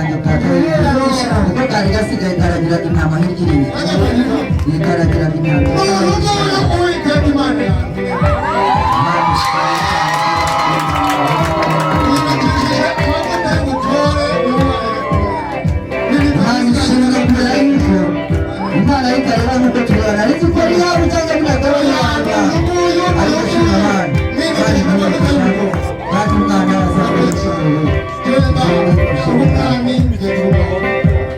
wanjye kuko kari gasigaye karagiraga intama hirya karagiraga intama Imana yikareba nk'uko tubibona ariko uko ari yaba cyangwa binataba yaba ariko shima Imana kandi n'abafasha kandi umwana azabona icyubahiro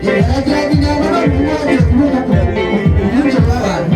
yaragira intama n'abaturage kubona ubwinshi bw'abantu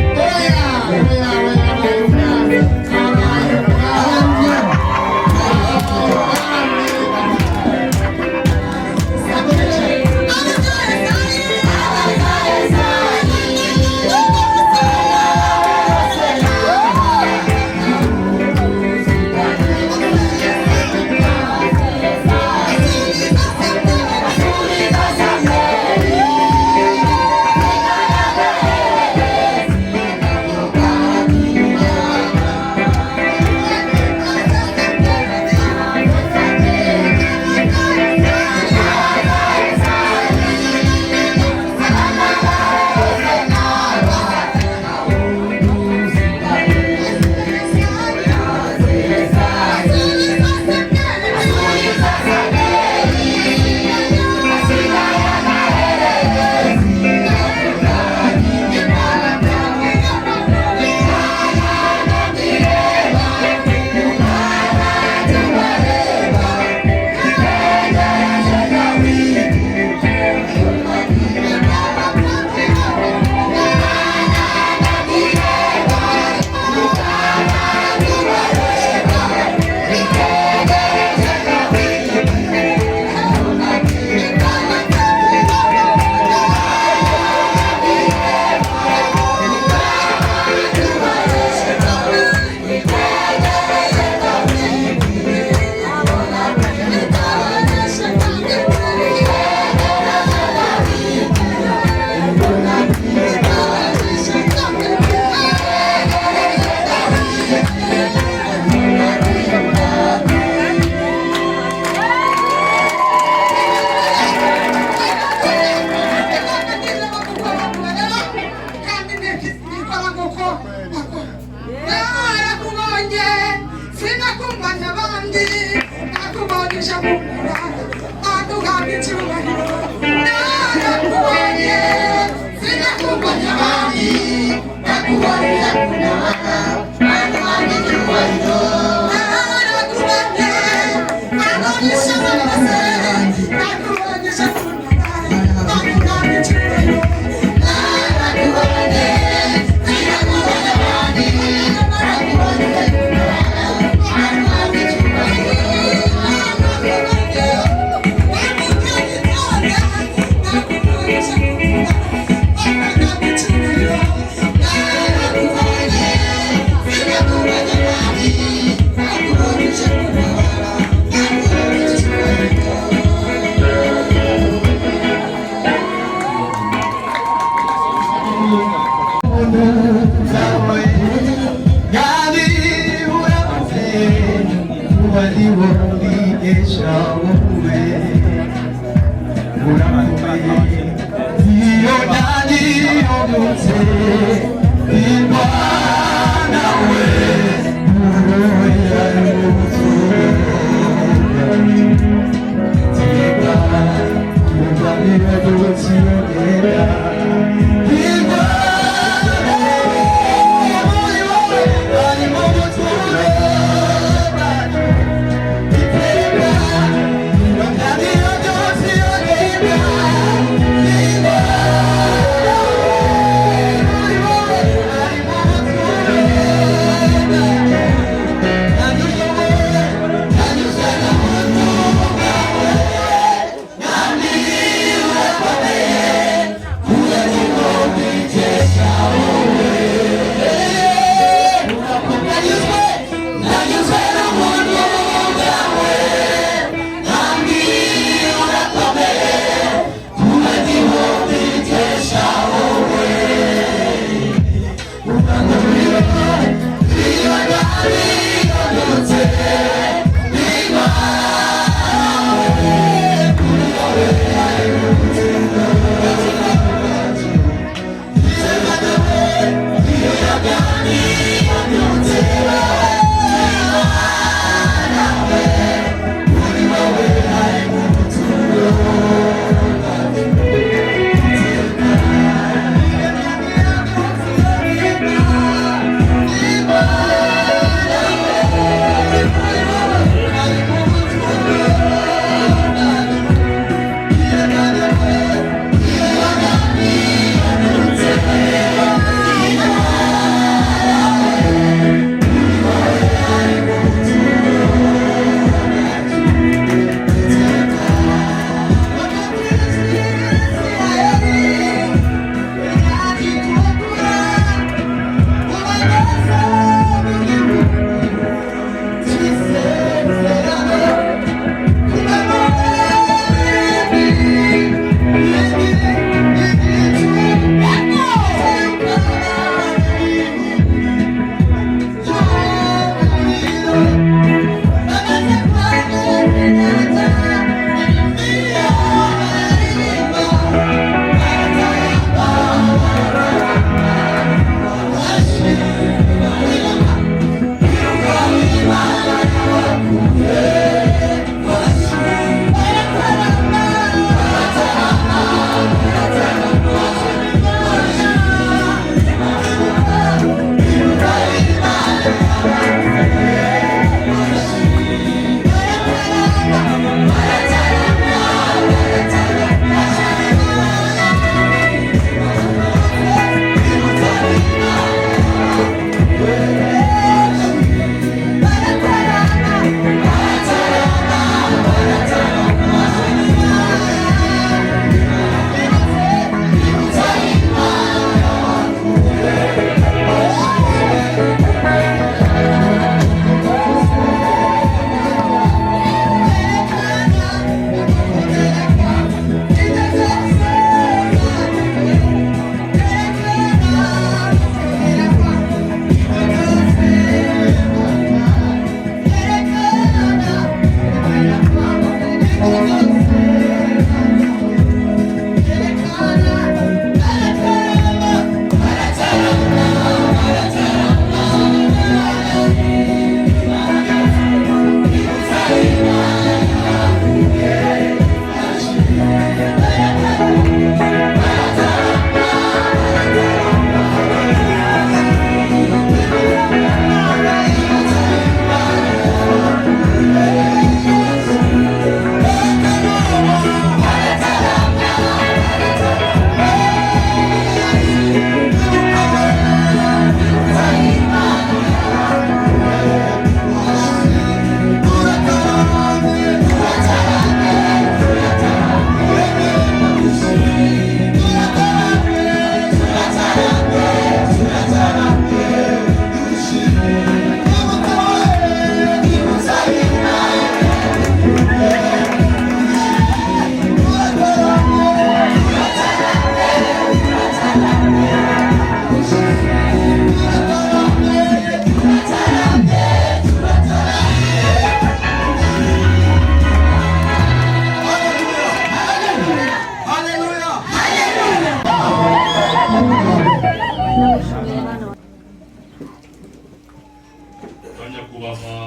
Nyakubahwa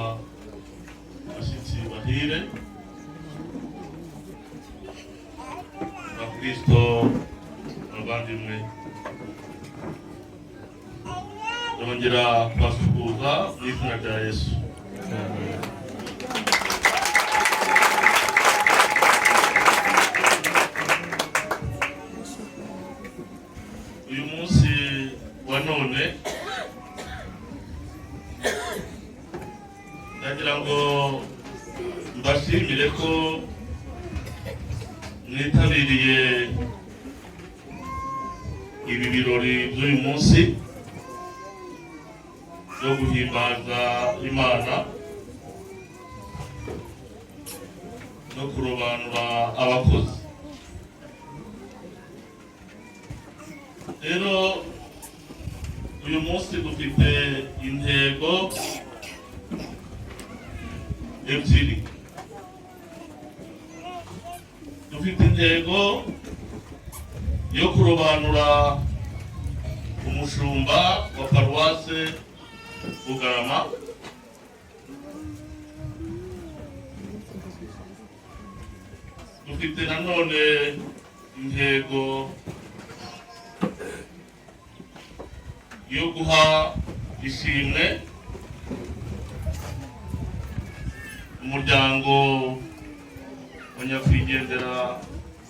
bashyitsi bahire bakristo abavandimwe, ndongera kubasuhuza mu izina rya Yesu. Uyu munsi wa none ndagira ngo mbashimire ko mwitabiriye ibi birori by'uyu munsi byo guhimbaza Imana no kurobanura abakozi. Rero uyu munsi dufite intego ebyiri. Dufite intego yo kurobanura umushumba wa paruwase Bugarama, dufite nanone intego yo guha ishimwe umuryango wa nyakwigendera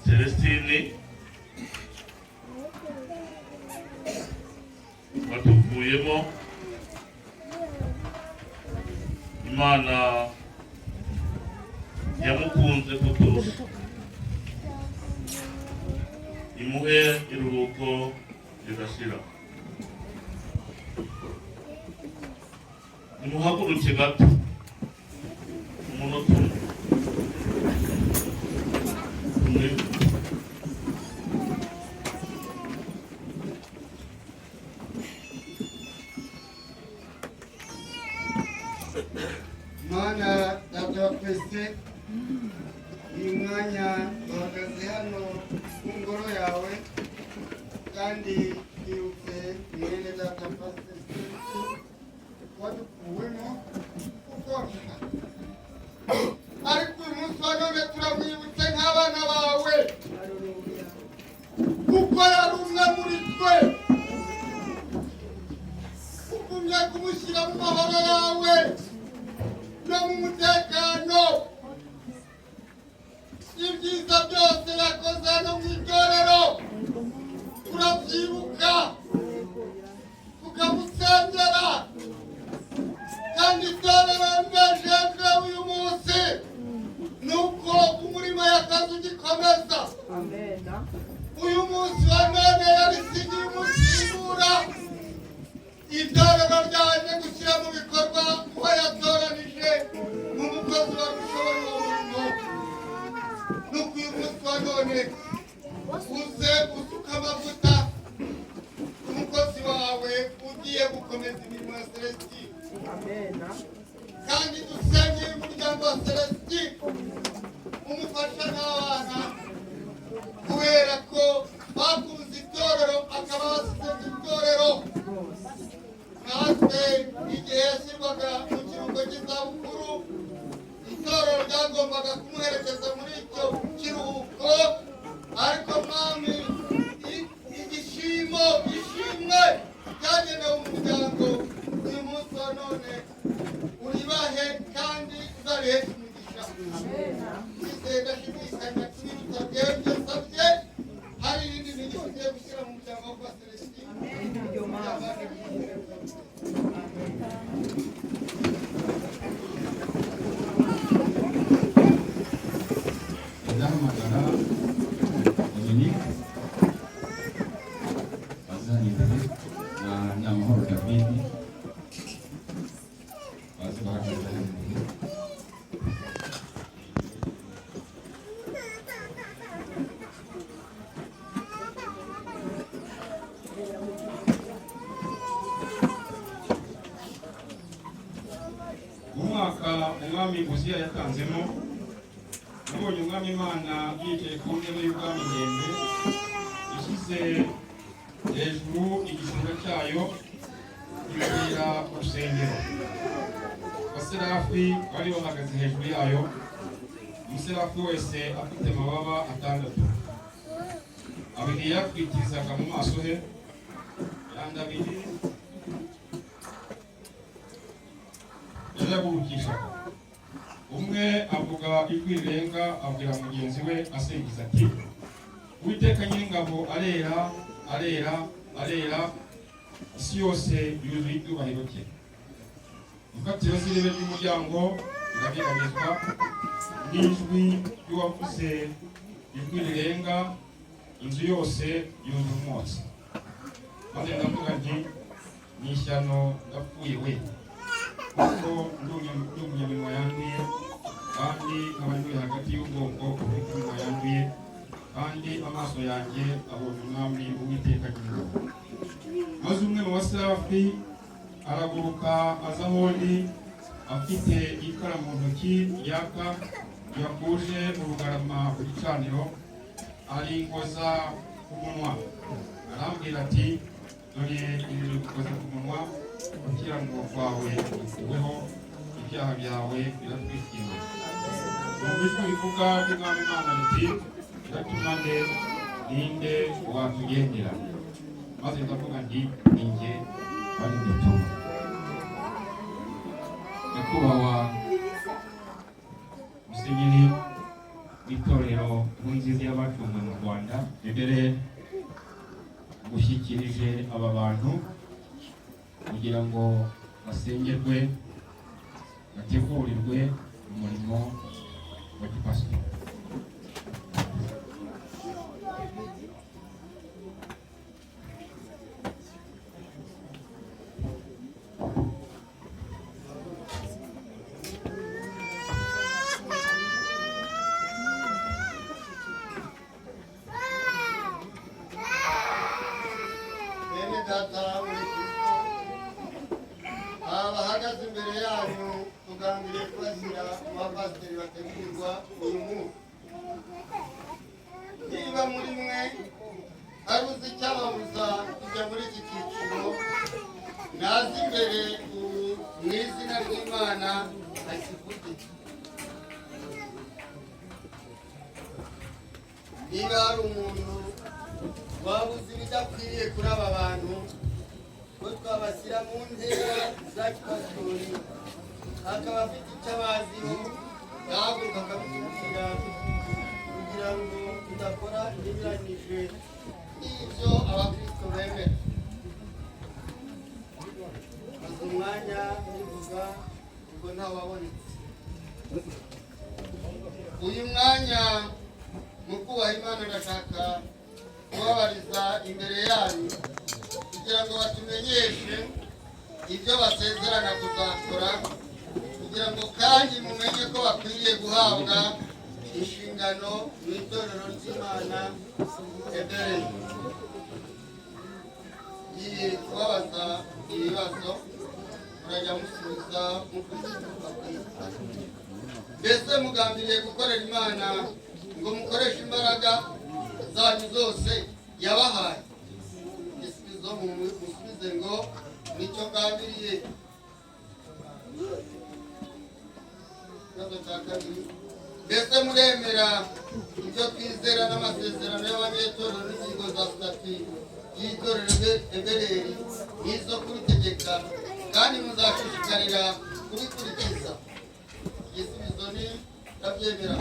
Celestine batuvuyemo. Imana yamukunze kuturusha, imuhe iruhuko ridashira. Nimuhaguruke gato umunota umwe. Mana data wa twese, uyu mwanya bahagaze hano ku ngoro yawe, kandi yibutse mwene data Pasiteri wadukuwemo kuko ariko uyu munsi wa none turamwibutse nk'abana bawe kuko yari umwe muri twe. Ugumye kumushyira mu mahoro yawe no mu mutekano. Ibyiza byose yakoze hano mu itorero turabyibuka, tukamusengera, kandi itorero nejejwe uyu munsi nuko umurimo y'akazi ugikomeza. Uyu munsi wa none yarisigiye umusimbura, itorero ryaje gushyira mu bikorwa uwo yatoranije nk'umukozi wari ushoboye uwo murimo. Nuko uyu munsi wa none uze usuka amavuta umukozi wawe ugiye gukomeza imirimo ya Celestine, kandi dusengere umuryango wa Celestine umufasha n'abana, kubera ko bakunze itorero akaba basize itorero. Natwe igihe yashyirwaga mu kiruhuko cy'izabukuru, itorero ryagombaga kumuherekeza muri icyo kiruhuko, ariko mwami ishimwe ryagenewe umuryango uyu munsi wa none uribahe kandi uzabiheshe umugisha. Twizeye ndashidikanya twibuka byewe byasabye hari ibindi bintu tugiye gushyira mu muryango wa Celestine. Ndahamagara Dominique bazana imbere na Nyamahoro David baza bahagaze imbere. umwaka umwami Uziya yatanzemo, nabonye umwami Imana yicaye ku ntebe y'ubwami ndende, ishyize hejuru igishinga cyayo ibwira urusengero. Abaserafi bari bahagaze hejuru yayo, umuserafi wese afite amababa 6. Abiri yakwitirizaga mu maso he, ayandi abiri yaragurukishaga. Umwe avuga ijwi rirenga abwira mugenzi we asingiza ati, Uwiteka Nyiringabo arera, arera, arera, isi yose yuzuye icyubahiro cye. Imfatiro z'irebe ry'umuryango zirageragezwa n'ijwi ry'uwavuze ijwi rirenga, inzu yose yuzuye umwotsi. Maze ndavuga nti, ni ishyano ndapfuye we, kuko ndi umunyaminwa yanduye, kandi nkaba ndi hagati y'ubwoko bw'iminwa yanduye, kandi amaso yanjye abonye umwami Uwiteka Nyiringabo. Maze umwe mu baserafi araguruka aza aho ndi, afite ikara mu ntoki yaka yakuje mu rugarama ku gicaniro, arinkoza ku munwa, arambwira ati, dore iri rigukoze ku munwa, gukiranirwa kwawe gukuweho, ibyaha byawe biratwikiriwe. Numva ijwi rivuga ry'umwami Imana riti, iratuma nde, ninde watugendera? Maze ndavuga nti, ni njye bari gutuma. Nyakubahwa Musenyeri w'itorero Nkurunziza y'abacunguwe mu Rwanda, mbere gushyikirije aba bantu kugira ngo basengerwe, bategurirwe umurimo wa gipasiteri. Abahagaze imbere yanyu tugambiriye kubashyira abapasiteri bategurirwa uyu munsi. Niba muri mwe hari uzi icyababuza kujya muri iki cyiciro, naze imbere mu izina ry'Imana akivuge. Niba hari umuntu waba uzi ibidakwiriye kuri aba bantu, ko twabashyira mu ntera za kipasitori, akaba afite icyo abaziho, yahaguruka akabitubwira kugira ngo tudakora ibinyuranyije n'ibyo abakristo bemera. Maze umwanya nivuga ubwo ntawabonetse. Uyu mwanya mu kubaha Imana ndashaka kubabariza imbere yanyu kugira ngo batumenyeshe ibyo basezerana kuzakora, kugira ngo kandi mumenye ko bakwiriye guhabwa inshingano mu itorero ry'Imana Eberei. Ngiye kubabaza ibibazo, murajya musubiza mukurikije amabwiriza. Mbese mugambiriye gukorera Imana ngo mukoreshe imbaraga zanyu zose yabahaye? Igisubizo musubize ngo nicyo ngambiriye. Ikibazo cya kabiri, mbese muremera ibyo twizera n'amasezerano y'abanyetorero n'ingingo za stati y'itorero Eberei n'izo kuritegeka, kandi muzashishikarira kubikurikiza? Igisubizo ni ndabyemera.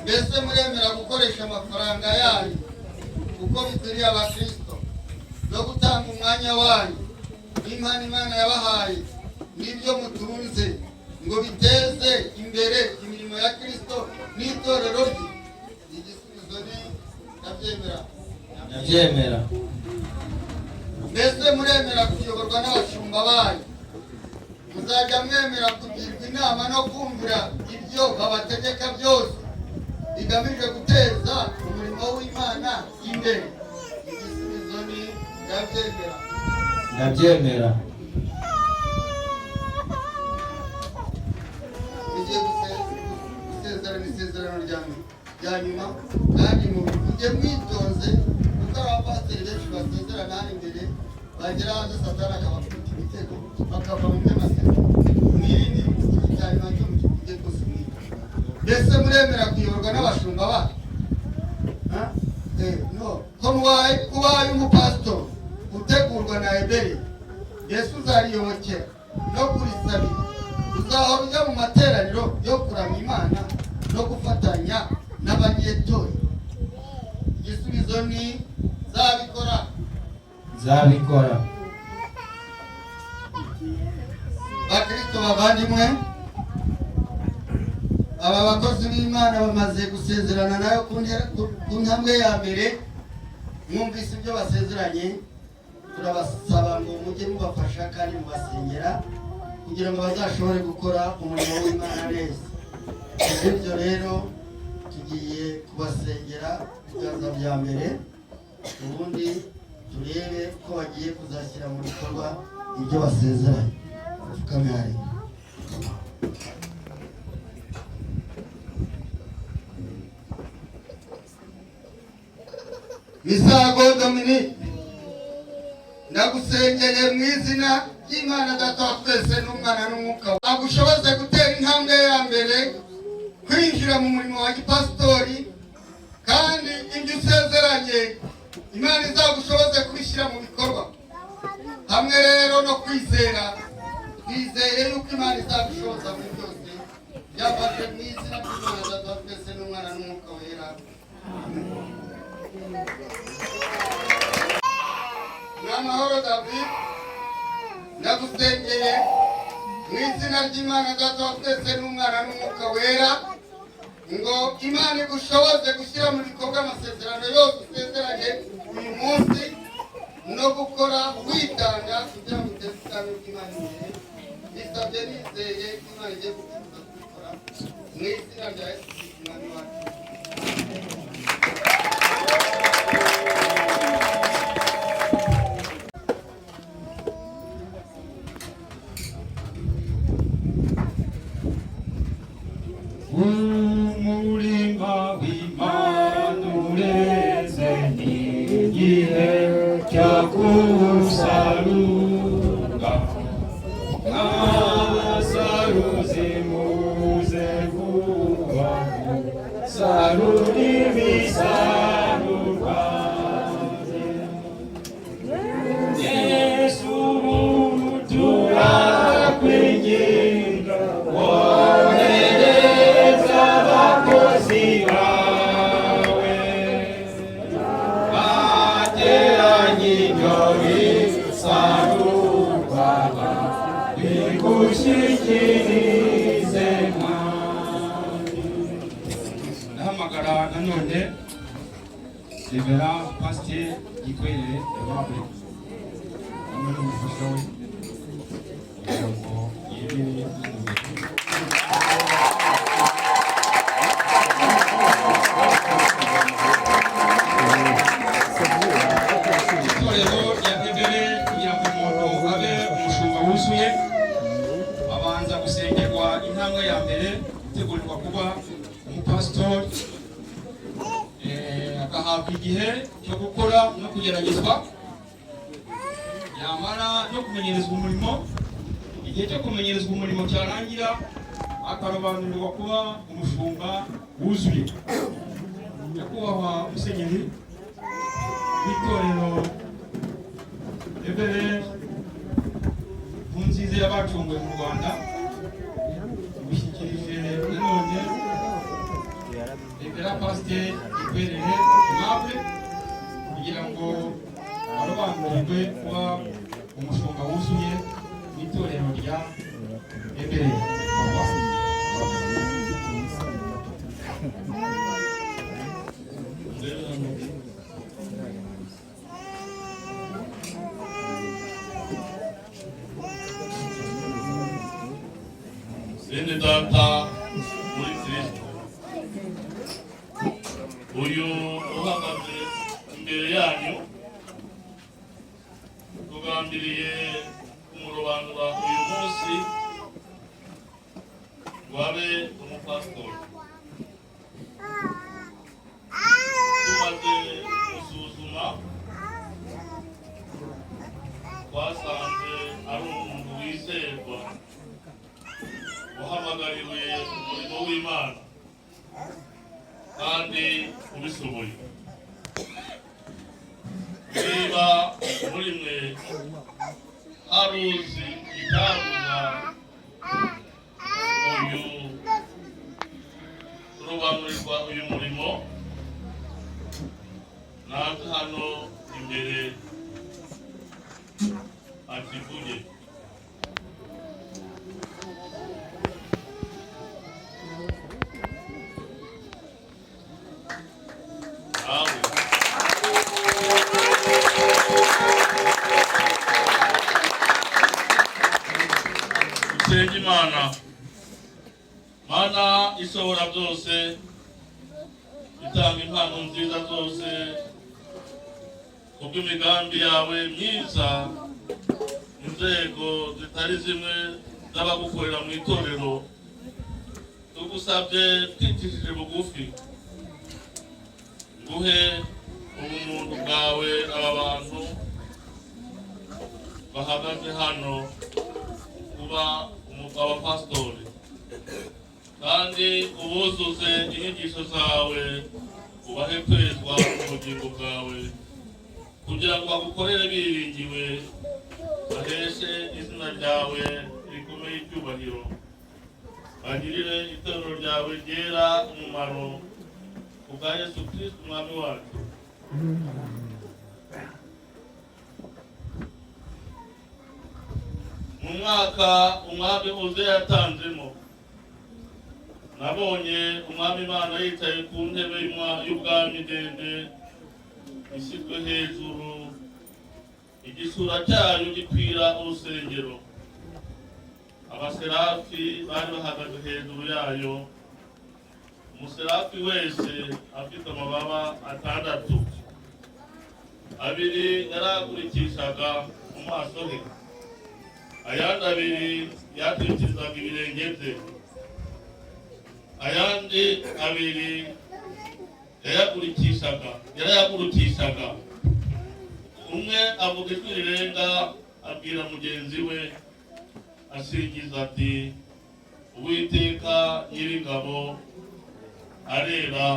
Mbese muremera gukoresha amafaranga yanyu uko bikwiriye abakristo, no gutanga umwanya wanyu n'impano Imana yabahaye n'ibyo mutunze ngo biteze imbere imirimo ya Kristo n'itorero rye? Igisubizo ni ndabyemera. Ndabyemera. Mbese muremera kuyoborwa n'abashumba banyu, muzajya mwemera kugirwa inama no kumvira ibyo babategeka byose bigamije guteza umurimo w'Imana imbere? Igisubizo ni ndabyemera. Ndabyemera. isezerano rya nyuma kandi mujye mwitonze kuko abapasiteri benshi basezerana imbere bagera hanze satani akabafite ibitego bakava mu by'amasezerano mwirinde icya nyuma cyo mu kivuge rwose mwiga mbese muremera kuyoborwa n'abashumba bacu no ko mubaye umupasitori utegurwa na ebere yesu uzariyobokera no kurisabira uzahora ujya mu materaniro yo kuramya Imana no gufatanya n'abanyetori igisubizo ni zabikora bakristo bavandimwe aba bakozi b'Imana bamaze gusezerana nayo ku ntambwe ya mbere mwumvise ibyo basezeranye turabasaba ngo mujye mubafasha kandi mubasengera kugira ngo bazashobore gukora umurimo w'Imana neza ibyo rero tugiye kubasengera ibiganza bya mbere ubundi turebe ko bagiye kuzashyira mu bikorwa ibyo basezeranye tukamari Misago Dominique ndagusengeye mu izina ry'Imana Data wa twese n'Umwana n'Umwuka agushoboze gutera intambwe ya mbere kwinjira mu murimo wa gipasitori kandi ibyo usezeranye Imana izagushoboze kubishyira mu bikorwa hamwe rero no kwizera twizeye yuko Imana izagushoboza muri byose byafashe mu izina ry'Imana Data wa twese n'Umwana n'Umwuka wera Namahoro David ndagusengeye mu izina ry'Imana Data wa twese n'Umwana n'Umwuka wera ngo Imana igushoboze gushyira mu bikorwa amasezerano yose usezeranye uyu munsi no gukora witanga kugira ngo uteze ubwami bw'Imana imbere bisabye nizeye ko Imana igiye kugukiza kubikora mu izina rya Yesu Kristo Umwami wacu umurima w'Imana ureze n'igihe cyo gusarura abasaruzi muze vuba sarura ibisarurwa Yesu turakwinginga nahamagara nanone Revera Pasiteri Gikwerere Aimable hamwe n'umufasha we kugira ngo yibere itorero rya Ebere kugira ngo umuntu abe umushumba wuzuye abanza gusengerwa intambwe ya mbere gutegurirwa kuba umupasitori agahabwa igihe cyo gukora no kugeragezwa yamara no kumenyerezwa umurimo igihe cyo kumenyerezwa umurimo cyarangira akarobanurirwa kuba umushumba wuzuye nyakubahwa musenyeri w'itorero Ebere nziza y'abacunguwe mu Rwanda gushyikirije nanone Revera Pasiteri Gikwerere Aimable kugira ngo arobanurirwe kuba umushumba wuzuye w'itorero rya Ebere bene data muri Kristo uyu uhagaze imbere yanyu tugambiriye kumurobanura uyu munsi wabe umupasitori tumaze gusuzuma twasanze ari umuntu wizerwa uhamagariwe umurimo w'Imana kandi ubishoboye. Niba muri mwe hari uzi itabuza uyu kurobanurirwa uyu murimo, naze hano imbere akivuge. Senga Imana. Mana ishobora byose, itanga impano nziza zose kubw'imigambi yawe myiza. Inzego zitari zimwe z'abagukorera mu itorero tugusabye twicishije bugufi, nguhe ubumuntu bwawe aba bantu bahagaze hano kuba abapasitori, kandi ubuzuze inyigisho zawe, ubahe kwezwa mu bugingo bwawe, kugira ngo bagukorere biringiwe, baheshe izina ryawe rikomeye icyubahiro, bagirire itorero ryawe ryera umumaro, kubwa Yesu Kristo umwami wacu. Mu mwaka umwami Uziya yatanzemo, nabonye umwami Imana yicaye ku ntebe y'ubwami ndende ishyizwe hejuru, igishura cyayo gikwira urusengero. Abaserafi bari bahagaze hejuru yayo, umuserafi wese afite amababa 6, abiri yarakurikishaga mu maso he, ayandi abiri yakurikizaga ibirenge bye, ayandi abiri yarayagurukishaga. Umwe avuga ijwi rirenga abwira mugenzi we asingiza ati, Uwiteka Nyiringabo arera,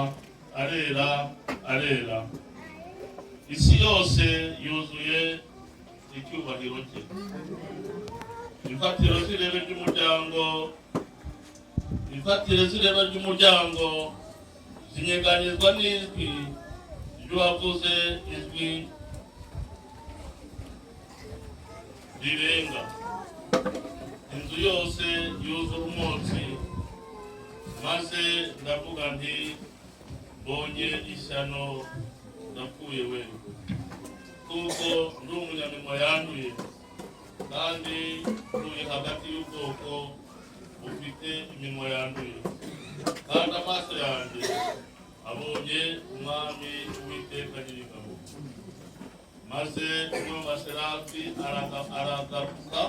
arera, arera, isi yose yuzuye icyubahiro cye. Imfatiro z'irebe ry'umuryango zinyeganyezwa n'ijwi ry'uwavuze ijwi rirenga. Inzu yose yuzura umwotsi, maze ndavuga nti, mbonye ishyano, ndapfuye we, kuko ndi umunyaminwa yanduye, kandi ntuye hagati y'ubwoko bufite iminwa yanduye, kandi amaso yanjye abonye umwami Uwiteka Nyiringabo. Maze umwe mu baserafi aragaruka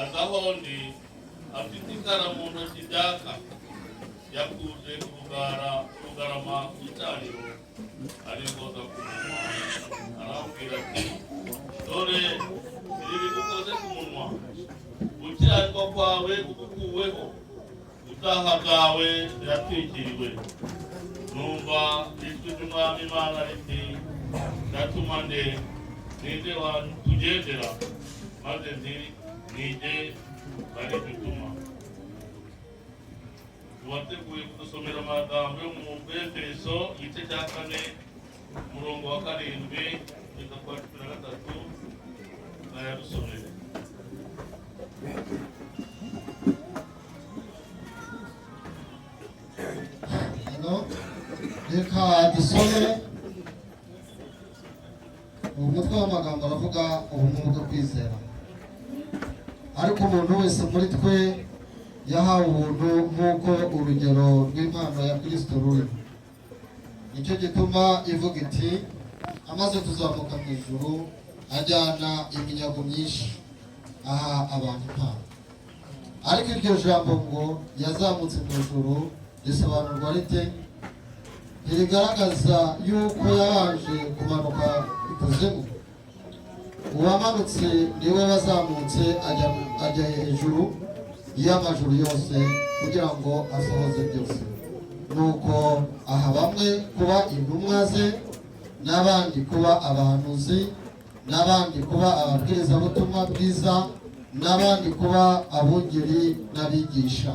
aza aho ndi, afite ikara mu ntoki ryaka, yakuje kurugarama icyariro, arikoza ku munwa, arambwira ati, dore ibi bigukoze ku munwa, gukiranirwa kwawe kugukuweho, ubutaha bwawe biratwikiriwe. Numva ijwi ry'umwami Imana riti, ndatuma nde, ninde watugendera? Maze nti, nije bari gutuma. Tuwateguye kudusomera amagambo yo mu Efeso igice cya 4 umurongo wa 7 kugeza ku wa 13, nayadusomere. Reka dusome umutwe w'amagambo aravuga ubuntu bwo kwizera. Ariko umuntu wese muri twe yahawe ubuntu nk'uko urugero rw'impano ya Kristo ruri. Nicyo gituma ivuga iti, amaze kuzamuka mu ijuru ajyana iminyago myinshi aha abantu impano. Ariko iryo jambo ngo yazamutse mu ijuru risobanurwa rite? ntirigaragaza yuko yabanje kumanuka ikuzimu. Uwamanutse niwe wazamutse ajya hejuru y'amajuru yose kugira ngo asohoze byose. Nuko aha bamwe kuba intumwa ze, n'abandi kuba abahanuzi, n'abandi kuba ababwirizabutumwa bwiza, n'abandi kuba abungeri n'abigisha,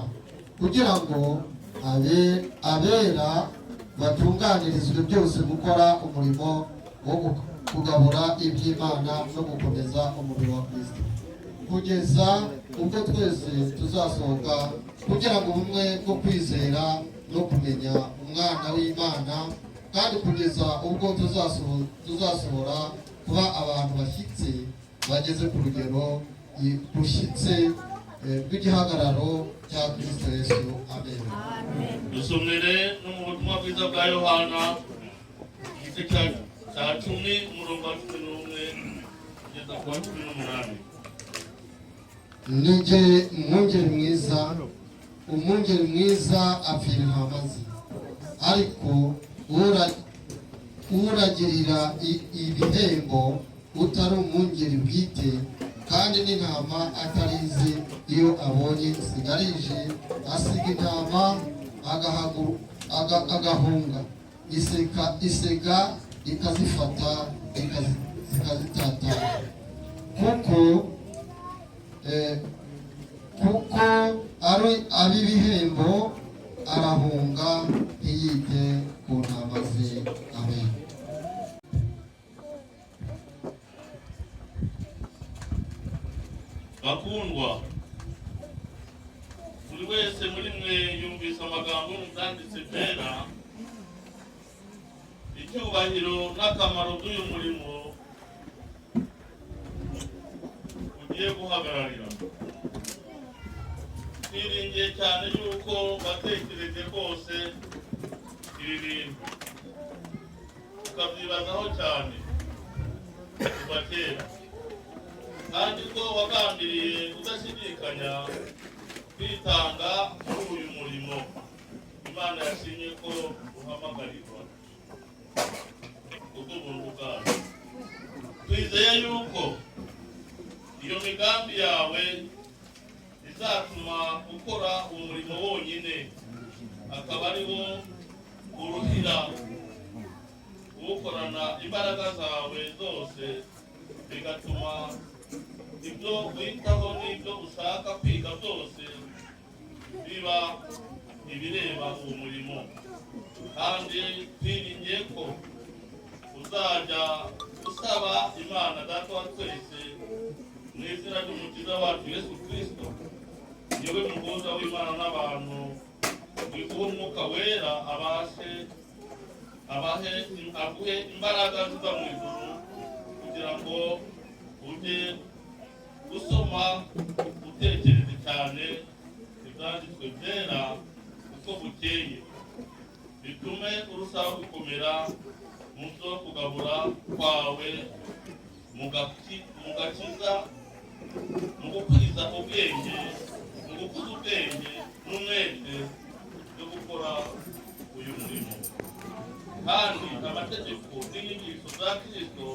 kugira ngo abera batunganirizwe byose gukora umurimo wo kugabura iby'Imana no gukomeza umubiri wa Kristo, kugeza ubwo twese tuzasohoka kugira ngo ubumwe bwo kwizera no kumenya umwana w'Imana, kandi kugeza ubwo tuzasohora kuba abantu bashyitse bageze ku rugero rushyitse rw'igihagararo cya Kristo Yesu. Amen. Dusomere no mu butumwa bwiza bwa Yohana igice cya 10 umurongo wa 11 kugeza ku wa 18. Nije umwungeri mwiza apfira intama ze, ariko uragirira ibihembo utari umwungeri bwite, kandi n'intama atarizi, iyo abonye zigarije asiga intama agahunga, isega ikazifata zikazitatana. kuko ari ab'ibihembo arahunga ntiyite ku ntama ze. Amen. Bakundwa, buri wese muri mwe yumvise amagambo y'umwanditsi Bera, icyubahiro n'akamaro by'uyu murimo ugiye guhagararira. Twiringiye cyane yuko batekereje rwose ibi bintu ukabyibazaho cyane kuva kera, kandi ko wagambiriye udashidikanya kwitanga muri uyu murimo Imana yashimye ko uhamagarirwa kubw'ubuntu bwayo. Twizeye yuko iyo migambi yawe izatuma ukora umurimo wonyine, akaba ari wo uruhira uwukorana imbaraga zawe zose, bigatuma ibyo witaho n'ibyo ushaka kwiga byose biba ibireba uwo murimo. Kandi twiringiye ko uzajya usaba Imana Data wa twese mu izina ry'umukiza wacu Yesu Kristo, niwe muhuza w'Imana n'abantu, wikuha Umwuka Wera aguhe imbaraga ziva mu ijuru, kugira ngo ujye usoma utekereze cyane ibyanditswe byera uko bukeye, bitume urushaho gukomera mu byo kugabura kwawe mu gakiza, mu gukwiza ubwenge, mu gukuza ubwenge n'umwete byo gukora uyu murimo. Kandi amategeko n'inyigisho za Kristo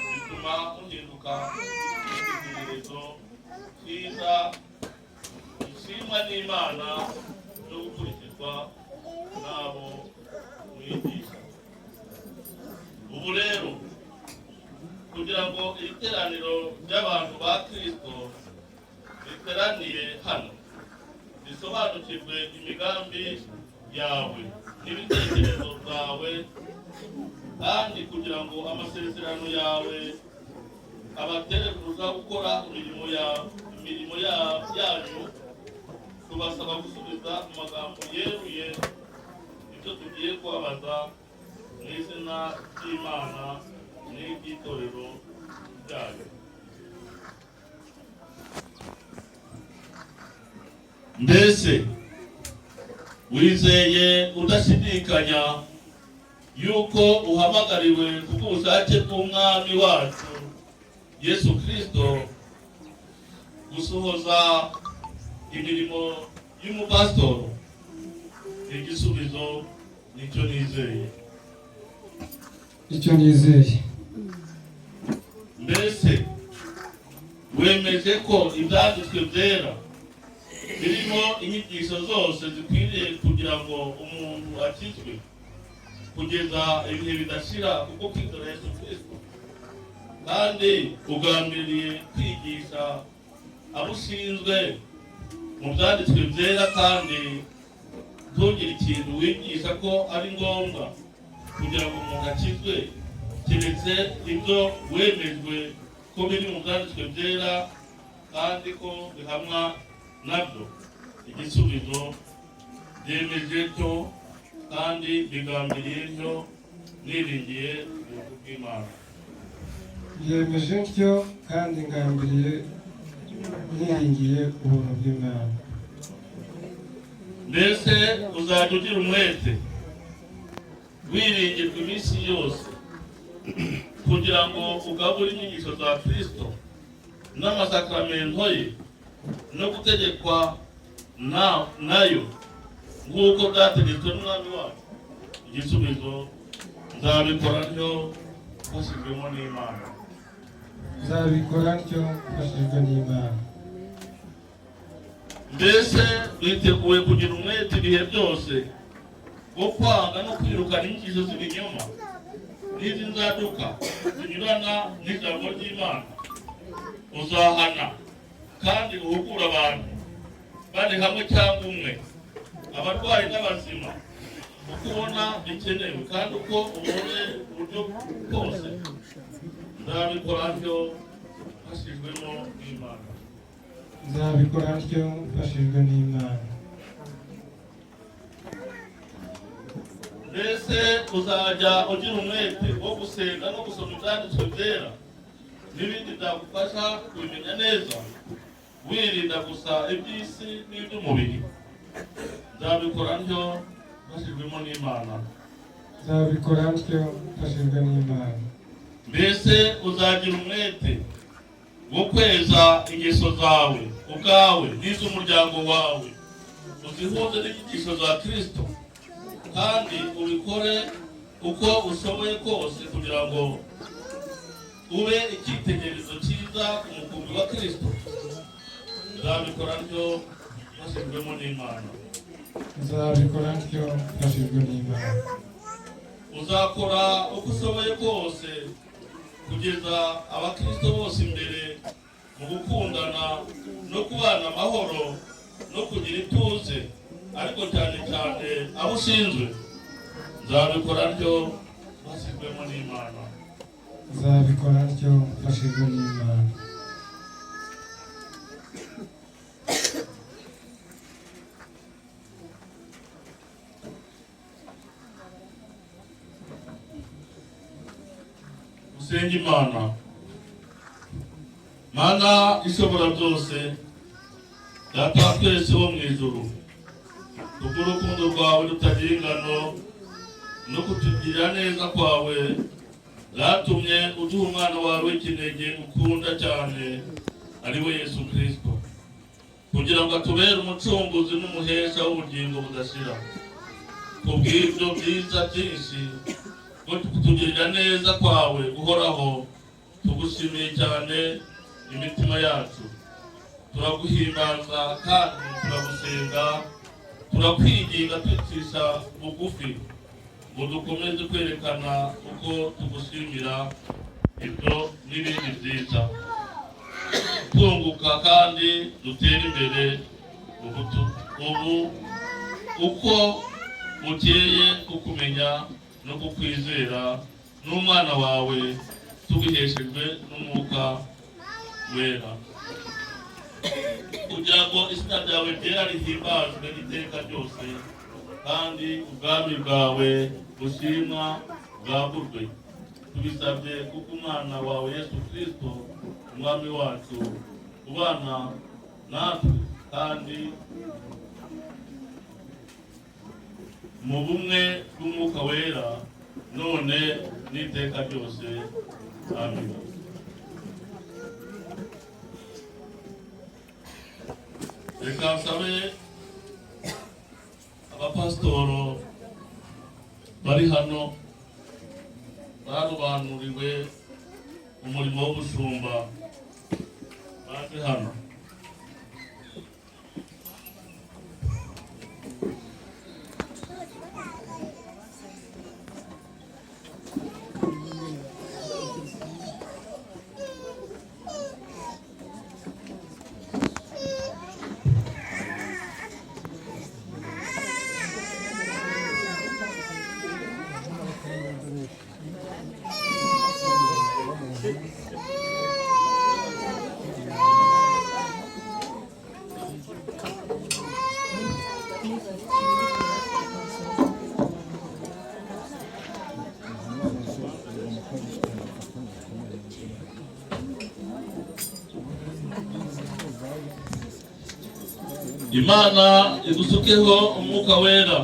bituma uhinduka icyitegererezo cyiza gishimwa n'Imana no gukurikizwa n'abo mwigisha. Ubu rero, kugira ngo iri teraniro ry'abantu ba Kristo riteraniye hano risobanukirwe imigambi yawe n'ibitekerezo byawe, kandi kugira ngo amasezerano yawe abatere kuza gukora imirimo yanyu, tubasaba gusubiza mu magambo yeruye ibyo tugiye kubabaza mu izina ry'Imana n'iby'itorero ryayo. Mbese wizeye udashidikanya yuko uhamagariwe kubw'ubushake bw'Umwami wacu Yesu Kristo gusohoza imirimo y'umupasitoro? Igisubizo nicyo nizeye. icyo nizeye. Mbese wemeje ko ibyanditswe byera birimo inyigisho zose zikwiriye kugira ngo umuntu akizwe kugeza ibihe bidashira kuko kwizera Yesu Kristo, kandi ugambiriye kwigisha abo ushinzwe mu byanditswe byera, kandi ntugire ikintu wigisha ko ari ngombwa kugira ngo umuntu akizwe keretse ibyo wemejwe ko biri mu byanditswe byera kandi ko bihamwa nabyo. Igisubizo: byemeje cyo kandi bigambiriye cyo, niringiye ubuntu bw'Imana. Byemeje ntyo kandi ngambiriye niringiye ubuntu bw'Imana. Mbese uzajya ugira umwete wiringirwa iminsi yose kugira ngo ugabure inyigisho za Kristo n'amasakramento ye no gutegekwa nayo nk'uko byategetswe n'Umwami wacu. Igisubizo: nzabikora ntyo mfashijwemo n'Imana. Nzabikora ntyo mfashijwe n'Imana. Mbese witeguye kugira umwete ibihe byose wo kwanga no kwirukana inyigisho z'ibinyoma n'iz'inzaduka zinyurana n'ijambo ry'Imana? Uzahana kandi uhugure abantu bari hamwe cyangwa umwe, abarwayi n'abazima, uko ubona bikenewe kandi uko ubonye uburyo bwose. Nzabikora ntyo mfashijwemo n'Imana. Nzabikora ntyo mfashijwe n'Imana. Mbese uzajya ugira umwete wo gusenga no gusoma ibyanditswe byera n'ibindi byagufasha kubimenya neza, wirinda gusa iby'isi n'iby'umubiri? Nzabikora ntyo mfashijwemo n'Imana. Nzabikora ntyo mfashijwe n'Imana. Mbese uzagira umwete wo kweza ingeso zawe ubwawe n'iz'umuryango wawe, uzihuze n'inyigisho za Kristo, kandi ubikore uko ushoboye kose kugira ngo ube icyitegererezo cyiza ku mukumbi wa Kristo? Nzabikora ntyo mfashijwemo n'Imana. Nzabikora ntyo mfashijwe n'Imana. Uzakora uko ushoboye kose kugeza abakristo bose imbere mu gukundana no kubana amahoro no kugira ituze, ariko cyane cyane abo ushinzwe? Nzabikora ntyo mfashijwemo n'Imana. Nzabikora ntyo mfashijwe n'Imana. Usenge Imana. Mana ishobora byose, Data wa twese wo mu ijuru, kubw'urukundo rwawe rutagira ingano no kutugirira neza kwawe, zatumye uduha umwana wawe w'ikinege ukunda cyane, ari we Yesu Kristo, kugira ngo atubere umucunguzi n'umuhesha w'ubugingo budashira. Kubw'ibyo byiza byinshi no kutugirira neza kwawe uhoraho, tugushimiye cyane imitima yacu. Turaguhimbaza kandi turagusenga, turakwinginga twicisha bugufi ngo dukomeze kwerekana uko tugushimira ibyo n'ibindi byiza, tunguka kandi dutere imbere ubu uko bukeye kukumenya no kukwizera n'umwana wawe, tubiheshejwe n'Umwuka wera, kugira ngo izina ryawe ryera rihimbazwe iteka ryose, kandi ubwami bwawe bushimwa bwagurwe. Tubisabye kuko umwana wawe Yesu Kristo umwami wacu ubana natwe kandi mu bumwe bw'Umwuka wera, none n'iteka ryose. Amen. Reka nsabe abapasitoro bari hano barobanuriwe umurimo w'ubushumba baje hano. Imana igusukeho umwuka wera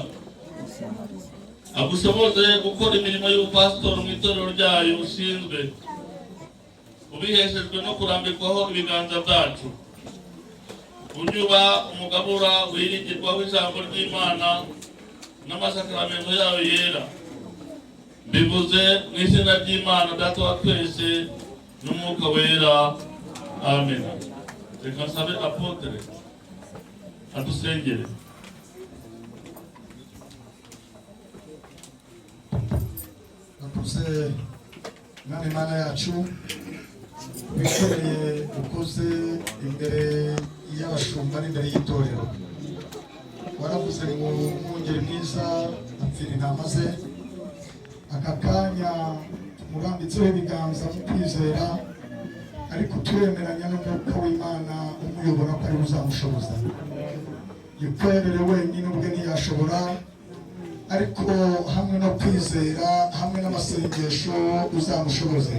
agushoboze gukora imirimo y'ubupasitori mu itorero ryayo ushinzwe, ubiheshejwe no kurambikwaho ibiganza byacu. Unyuba umugabura wiringirwaho ijambo ry'Imana n'amasakaramentu yayo yera. Mbivuze mu izina ry'Imana Data wa twese n'umwuka wera, amen. Reka nsabe apotere adusengere. Nakuze Mwami Mana yacu, wikoreye ukoze imbere y'abashumba n'imbere y'itorero. Waravuze ngo umwungeri mwiza apfira intama ze. Aka kanya murambitseho ibiganza mu kwizera, ariko turemeranya n'umwuka w'Imana umuyobora ko ari uzamushoboza. Yikorere wenyine ubwe ntiyashobora, ariko hamwe no kwizera, hamwe n'amasengesho uzamushoboze.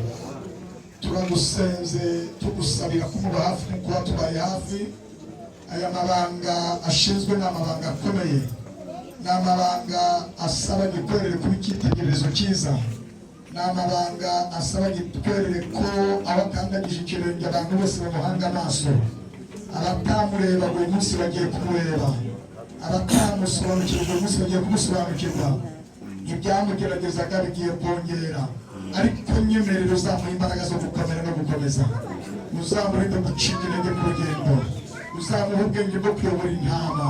Turagusenze tugusabira kumuba hafi nk'uko watubaye hafi. Aya mabanga ashinzwe ni amabanga akomeye, ni amabanga asaba gikwerere kuba icyitegererezo cyiza, ni amabanga asaba gikwerere ko abakandagije ikirenge abantu bose bamuhanga amaso. Abatamureba buri munsi bagiye kumureba, abatamusobanukirwa buri munsi bagiye kumusobanukirwa. Ibyamugeragezaga bigiye kongera, ariko nyemerera uzamuha imbaraga zo gukomera no gukomeza. Uzamurinde gucika intege ku rugendo, uzamuha ubwenge bwo kuyobora intama.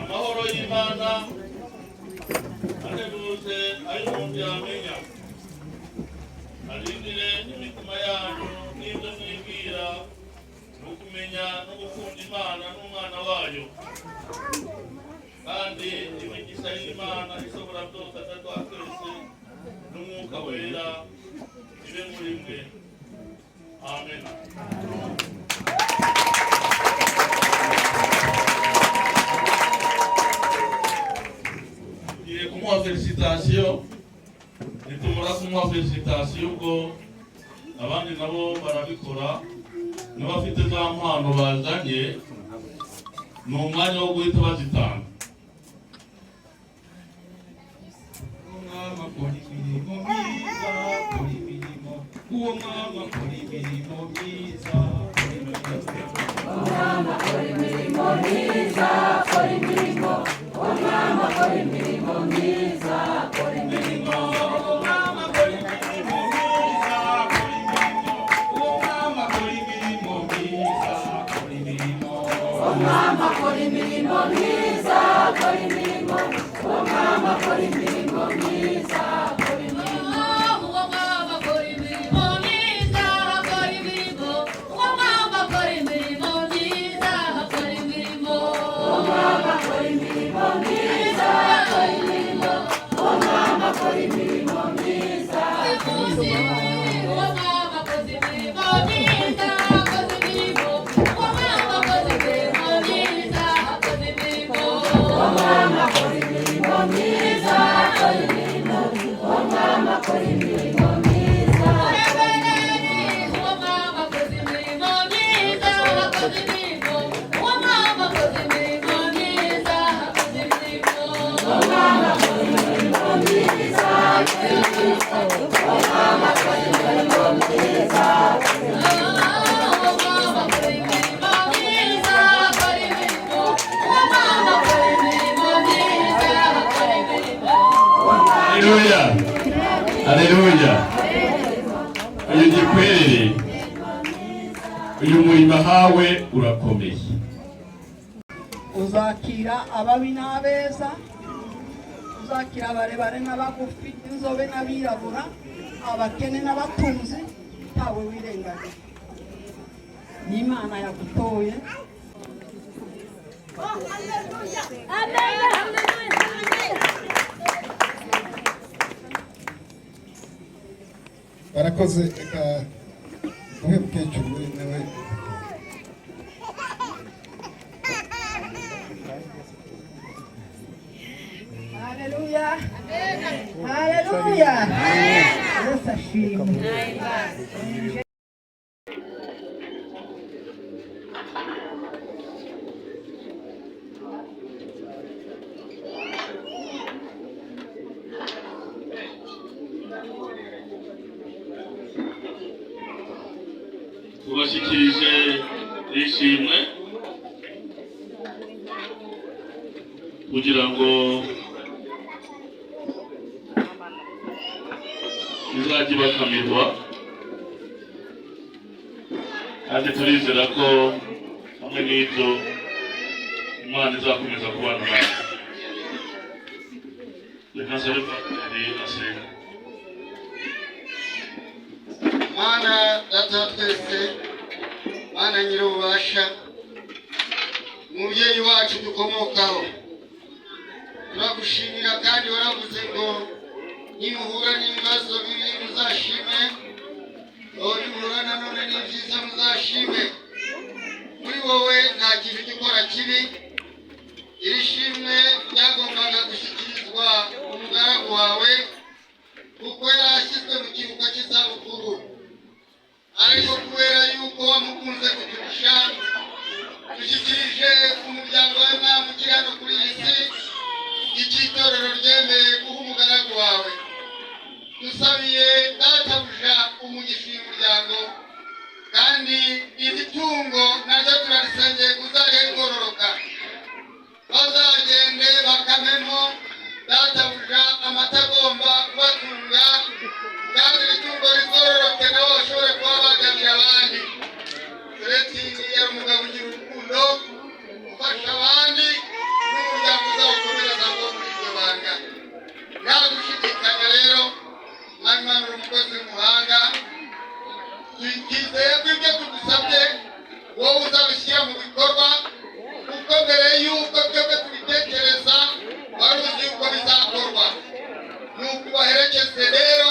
Amahoro y'Imana aheruze ay'umuntu yamenya, arindire imitima yanyu n'ibyo mwibwira mu kumenya no gukunda Imana n'umwana wayo. Kandi imigisha y'Imana ishobora byose Data wa twese n'umwuka wera ibe muri mwe. Amen. Tugiye kumuha felicitation, nitumara kumuha felicitation ubwo abandi nabo barabikora. N'abafite za mpano bazanye, ni umwanya wo guhita bazitanga. Umwami akora imirimo myiza, akora imirimo. Uwo mwami akora imirimo myiza, akora imirimo. Umwami akora imirimo myiza, akora imirimo. Umwami akora imirimo myiza, akora imirimo. Umwami akora imirimo myiza, akora imirimo. Uwo mwami akora imirimo myiza, akora imirimo. Umwami akora imirimo myiza, akora imirimo. Umwami akora imirimo myiza, akora imirimo. Umwami akora imirimo myiza, akora imirimo. Umwami akora imirimo myiza, akora imirimo. Umwami akora imirimo myiza, akora imirimo. Umwami akora imirimo myiza, akora imirimo. Umwami akora imirimo myiza, akora imirimo. Umwami akora imirimo myiza, akora imirimo. Haleluya, haleluya. Uyu gikwerere, uyu murimo ahawe urakomeye. Uzakira ababi n'abeza, uzakira abarebare n'abagufi, inzobe n'abirabura, abakene n'abatunzi, ntawe wirengagije. Ni Imana yagutoye. barakoze reka uhe mukecuru nawe Haleluya, haleluya, Yesu ashimwe. Tubashyikirije ishimwe kugira ngo izajye bakamirwa, kandi turizera ko hamwe n'ibyo Imana izakomeza kubana natwe. Reka nsabe Pasiteri asenga. Mana data wa twese, Mana nyir'ububasha, umubyeyi wacu dukomokaho, turagushimira kandi waravuze ngo nimuhura n'ibibazo bibi muzashime, nimuhura nanone n'ibyiza muzashime. Muri wowe nta kintu gikora kibi. Iri shimwe ryagombaga gushyikirizwa umugaragu wawe kuko yarashyizwe mu kiruhuko cy'izabukuru, ariko kubera yuko wamukunze kuturusha, dushyikirije umuryango wawe mwami ukiri hano kuri iyi si icy'itorero ryemeye guha umugaragu wawe. Dusabiye databuja umugisha uyu muryango, kandi iri tungo naryo turarisengeye kuzajya rigororoka, bazagende bakamemo databuja amata agomba kubatunga, kandi iri tungo rizororoke nabo bashobore kuba bagabira abandi. Turetini yari umugabo ugira urukundo, ufasha abandi, n'umuryango uzawukomereza ngo muri iryo banga. Nta gushidikanya rero, mwami Mana uri umukozi w'umuhanga, twizeye ko ibyo tugusabye wowe uzabishyira mu bikorwa, kuko mbere y'uko twebwe tubitekereza wari uzi yuko bizakorwa. Nuko ubaherekeze rero,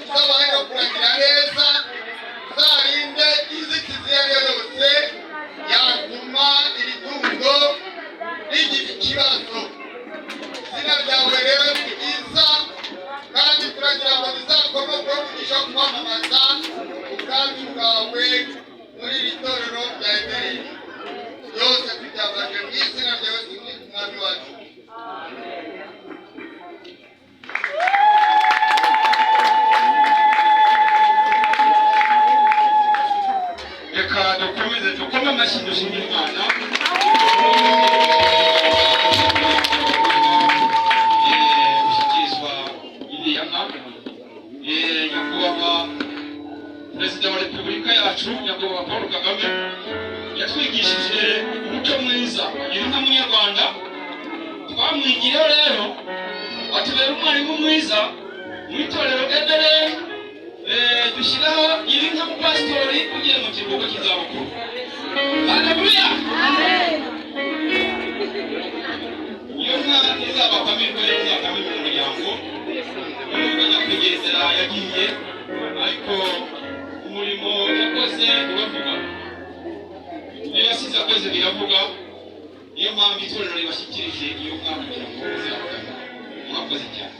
uzabahe no kuragira neza, uzarinde inzitizi iyo ari yo yose yatuma iri tungo rigira ikibazo. Izina ryawe rero ni ryiza, kandi turagira ngo bizakomoke umugisha wo kwamamaza ubwami bwawe muri iri torero rya Ebereri. Byose tubyambaje mu izina rya Yesu Kristo umwami wacu. Reka dukomeze dukome amashyi dushimira Imana. Gushyikirizwa iriya nka nyakubahwa perezida wa repubulika yacu nyakubahwa Paul Kagame yatwigishije umuco mwiza ugira inka munyarwanda. Twamwigiyeho rero atubera umwarimu mwiza mu itorero Ebereri. Dushyiraho iri nka mupasitori ugiye mu kiruhuko cy'izabukuru. Haleluya, iyo nka izabakamirwe, izakamirwa umuryango. Nubwo nyakwigendera yagiye, ariko umurimo yakoze uravuga, ibyo yasize akoze biravuga. Niyo mpamvu itorero ribashyikirije iyo nka kugira ngo izabakamirwe. Murakoze cyane.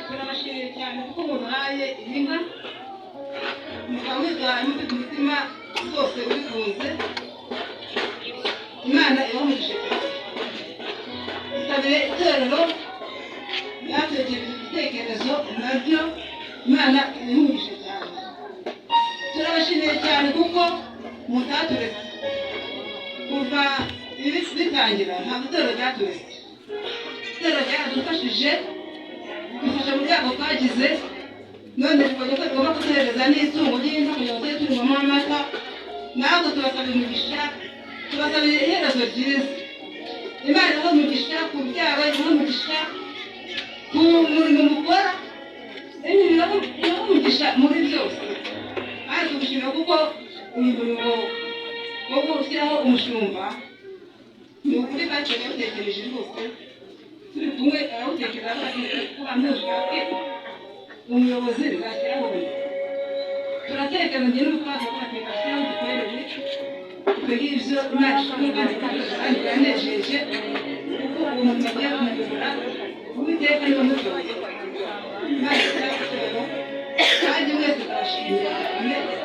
turabashimiye cyane kuko mubahaye inka mukaba mwizaye mufite umutima zose ubikunze Imana ibamugishe isabire itorero yatekereje ibitekerezo nabyo Imana ibamugishe cyane turabashimiye cyane kuko mutaturetse kuva bitangira ntabwo itorero ryaturetse itorero ryaradufashije bifasha mu byago twagize none tubonye ko tugomba kuduhereza n'itungo ry'inka kugira ngo tujye turinywamo amata natwe tubasabira umugisha tubasabira iherezo ryiza Imana ibahe umugisha ku byaro ibahe umugisha ku murimo mukora ibahe umugisha muri byose kandi tugushimira kuko uyu murimo wo gushyiraho umushumba ni ukuri kandi yawutekereje rwose turi kumwe arawutekereza kuba ntushake umuyobozi bigashyiraho turatekana njye n'umukozi w'amatekasiyo dukorere ibyo ngibyo Imana ishimwe kandi biranejeje kuko umuntu agiye kumuyobora Uwiteka niwe muyoboye Imana izagukorera kandi mwese turashimira mwese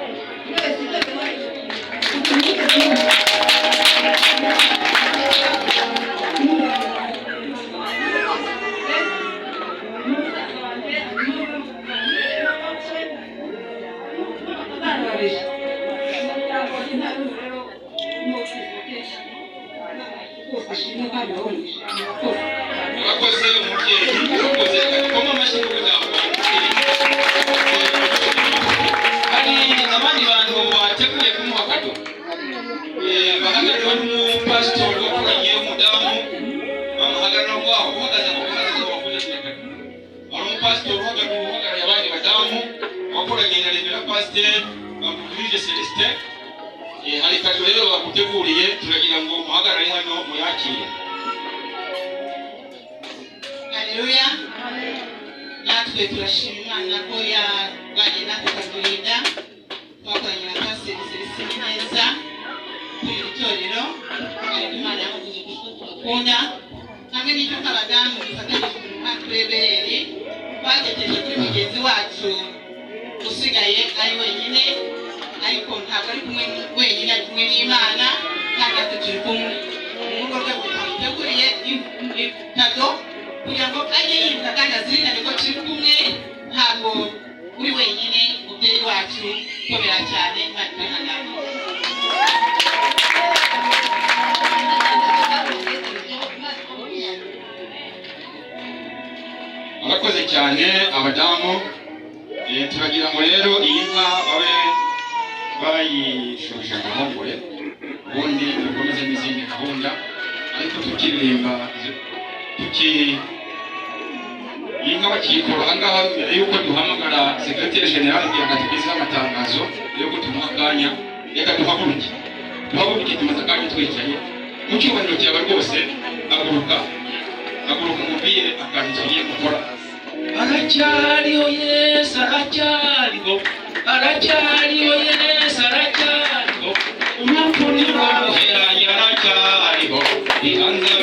Abakoze umubyeyi abakoze koma amashyi kuzaho hari abandi bantu bateguye kumuha kado bahagariwe n'umupasitori wakoranye umudamu bamuhagarara waho uhagaze ku muhagaze wakoze kado hari umupasitori uhagarariye abandi badamu wakoranye na Rev Pasiteri Bamuvurije Celestin hari kado rero baguteguriye turagira ngo muhagarare hano muyakire. Haleluya. Natwe turashima Imana ko yabanye natwe kuturinda twakoranye na Pasiteri Celestin neza kuri itorero ariko Imana yamugize kuko tubakunda hamwe n'icyo nk'abadamu dufatanyije umurimo w'uburebere twatekereje kuri mugenzi wacu usigaye ari wenyine ariko ntabwo ari kumwe wenyine ari kumwe n'Imana kandi natwe turi kumwe mu rugo rwe twamuteguriye kado kugira ngo ajye yibuka kandi azirikane ko turi kumwe ntabwo uri wenyine mubyeyi wacu komera cyane Imana ibahanane Murakoze cyane abadamu turagira ngo rero iyi nka babe bayishubije agahongore ubundi dukomeze n'izindi gahunda ariko tukiririmba iyi nka bakiyikora ahangaha mbere y'uko duhamagara sekreteri generale kugira ngo tugezeho amatangazo yo gutuma akanya reka duhaguruke tumaze akanya twicaye mu cyubahiro cyawe rwose haguruka umubwire akantu tugiye gukora aracyariho Yesu aracyariho Yesu aracyariho umupfu ni wo muheranye aracyariho ihanza